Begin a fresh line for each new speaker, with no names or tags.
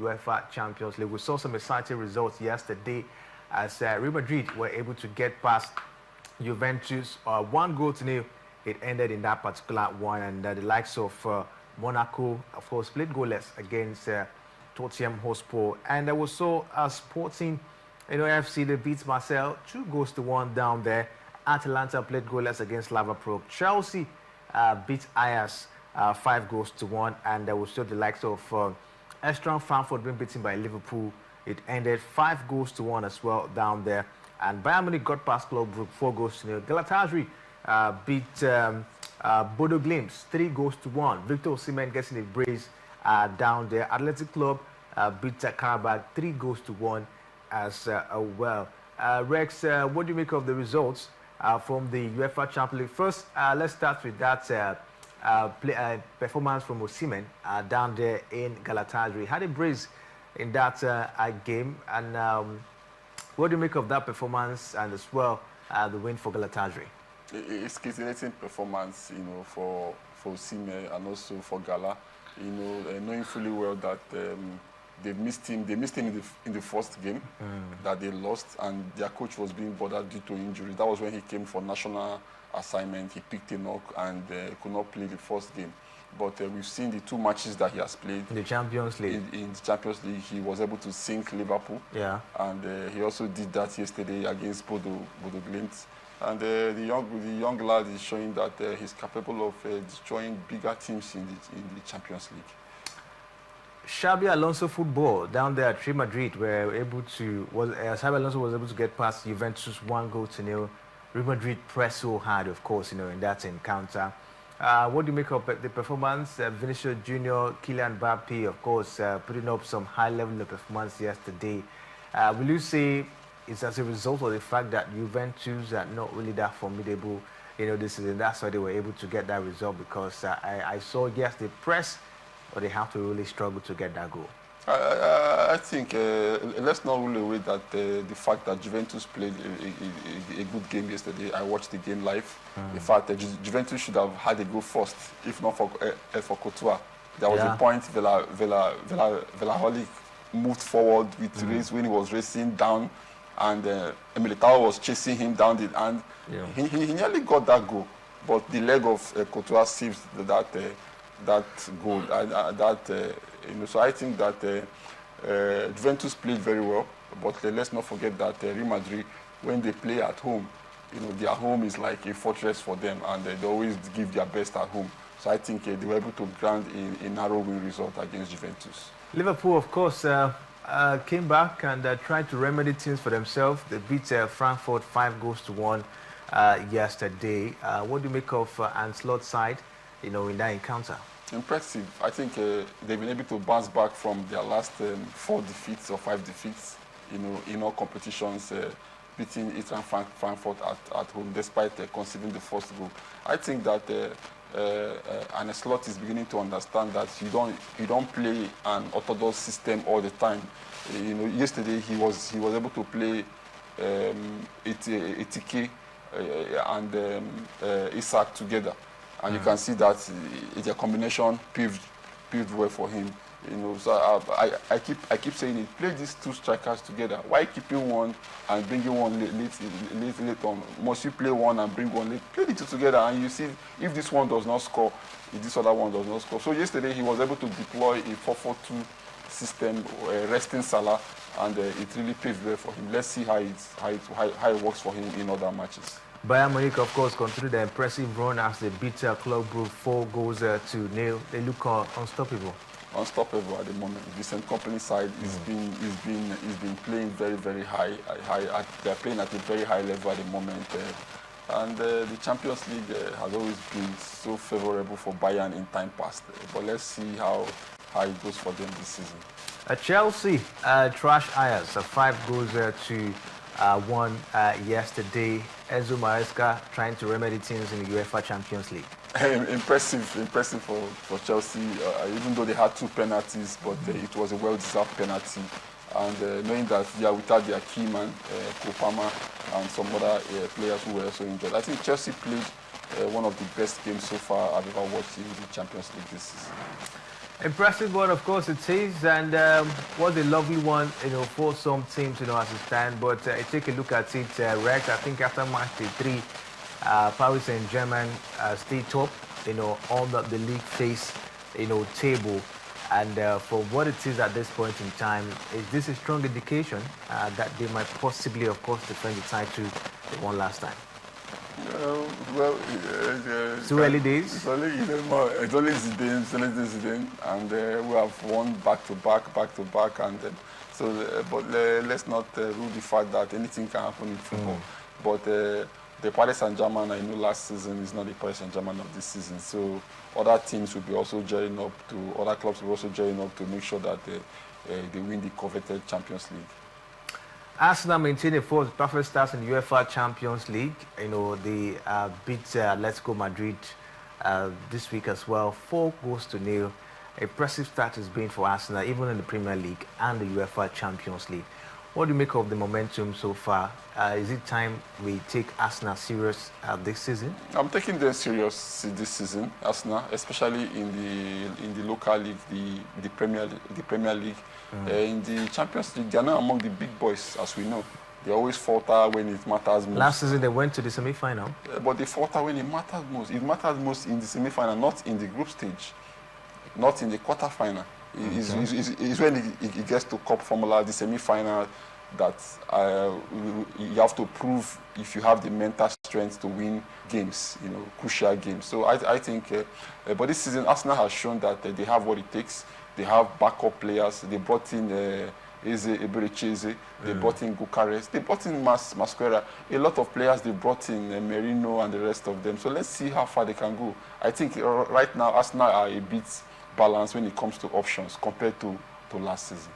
UEFA Champions League. We saw some exciting results yesterday as Real Madrid were able to get past Juventus 1-0. It ended in that particular one, and the likes of Monaco, of course, played goalless against Tottenham Hotspur. And we saw Sporting, FC, they beat Marseille 2-1 down there. Atalanta played goalless against Liverpool. Chelsea beat Ajax 5-1, and we saw the likes of Eintracht Frankfurt being beaten by Liverpool. It ended 5-1 as well down there. And Bayern Munich got past Club Brugge 4-0. Galatasaray beat Bodo Glimt 3-1. Victor Osimhen getting a brace down there. Athletic Club beat Karabakh 3-1 as well. Rex, what do you make of the results from the UEFA Champions League? First, let's start with that performance from Osimhen down there in Galatasaray. Had a brace in that game, and what do you make of that performance and as well the win for Galatasaray?
It's scintillating performance, for Osimhen and also for Gala. Knowing fully well that they missed him in the first game that they lost, and their coach was being bothered due to injury. That was when he came for national assignment. He picked a knock and could not play the first game. But we've seen the 2 matches that he has played.
In the Champions League.
In the Champions League, he was able to sink Liverpool.
Yeah.
And he also did that yesterday against Bodo Glimt. And the young lad is showing that he's capable of destroying bigger teams in the Champions League.
Xabi Alonso football down there at Real Madrid Xabi Alonso was able to get past Juventus 1-0. Real Madrid pressed so hard, of course, in that encounter. What do you make of the performance? Vinicius Junior, Kylian Mbappe, of course, putting up some high level of performance yesterday. Will you say it's as a result of the fact that Juventus are not really that formidable, this season? That's why they were able to get that result, because I saw, yes, they press, but they have to really struggle to get that goal.
I think let's not rule away that the fact that Juventus played a good game yesterday. I watched the game live. In fact, Juventus should have had a goal first, if not for Courtois. There was a point Vlahovic moved forward with race when he was racing down, and Militao was chasing him down, and he nearly got that goal. But the leg of Courtois saved that goal. So I think that Juventus played very well, but let's not forget that Real Madrid, when they play at home, their home is like a fortress for them, and they always give their best at home. So I think they were able to grant a narrow win result against Juventus.
Liverpool, of course, came back and tried to remedy things for themselves. They beat Frankfurt 5-1 yesterday. What do you make of Ancelotti's side, in that encounter?
Impressive. I think they've been able to bounce back from their last 4 defeats or 5 defeats, in all competitions, beating Eintracht Frankfurt at home, despite conceding the first goal. I think that Ancelotti is beginning to understand that you don't play an orthodox system all the time. Yesterday he was able to play Etike and Isak together. And you can see that their combination paved way for him. So I keep saying it. Play these 2 strikers together. Why keeping one and bringing one late on? Must you play one and bring one late? Play the 2 together, and you see if this one does not score, if this other one does not score. So yesterday he was able to deploy a 4-4-2 system, resting Salah, and it really paved way for him. Let's see how it works for him in other matches.
Bayern Munich, of course, continued the impressive run as they beat Club Brugge 4-0. They look unstoppable.
Unstoppable at the moment. Vincent Kompany side is been playing very, very high. They're playing at a very high level at the moment. And the Champions League has always been so favorable for Bayern in time past. But let's see how it goes for them this season.
Chelsea trashed Ajax 5-1 yesterday. Enzo Maresca trying to remedy things in the UEFA Champions League.
Impressive for Chelsea, even though they had 2 penalties, but it was a well-deserved penalty. And knowing that they are without their key man, Kopama, and some other players who were also injured, I think Chelsea played one of the best games so far I've ever watched in the Champions League this season.
Impressive one, of course, it is, and was a lovely one, for some teams, as it stands. But take a look at it, Rex. I think after match day 3, Paris Saint-Germain stay top, on the league phase, table. And for what it is at this point in time, is this a strong indication that they might possibly, of course, defend the title they won last time? Too early days.
It's only Zidane, and we have won back to back, and but let's not rule the fact that anything can happen in football. But the Paris Saint-Germain I know last season is not the Paris Saint-Germain of this season. So other teams will be also gearing up to, other clubs will also gearing up to make sure that they win the coveted Champions League.
Arsenal maintain a perfect start in the UEFA Champions League. They beat Atletico Madrid this week as well, 4-0. Impressive start has been for Arsenal, even in the Premier League and the UEFA Champions League. What do you make of the momentum so far? Is it time we take Arsenal serious this season? I'm
taking them serious this season, Arsenal, especially in the local league, the Premier League. In the Champions League, they are not among the big boys, as we know. They always falter when it matters most.
Last season, they went to the semi-final.
But they falter when it matters most. It matters most in the semi-final, not in the group stage, not in the quarter-final. It's when it gets to cup formula, the semi-final, that you have to prove if you have the mental strength to win games, crucial games. So I think, but this season, Arsenal has shown that they have what it takes. They have backup players. They brought in Eze Eberecheze. They brought in Gyökeres. They brought in Masquera. A lot of players they brought in, Merino and the rest of them. So let's see how far they can go. I think right now, Arsenal are a bit balanced when it comes to options compared to last season.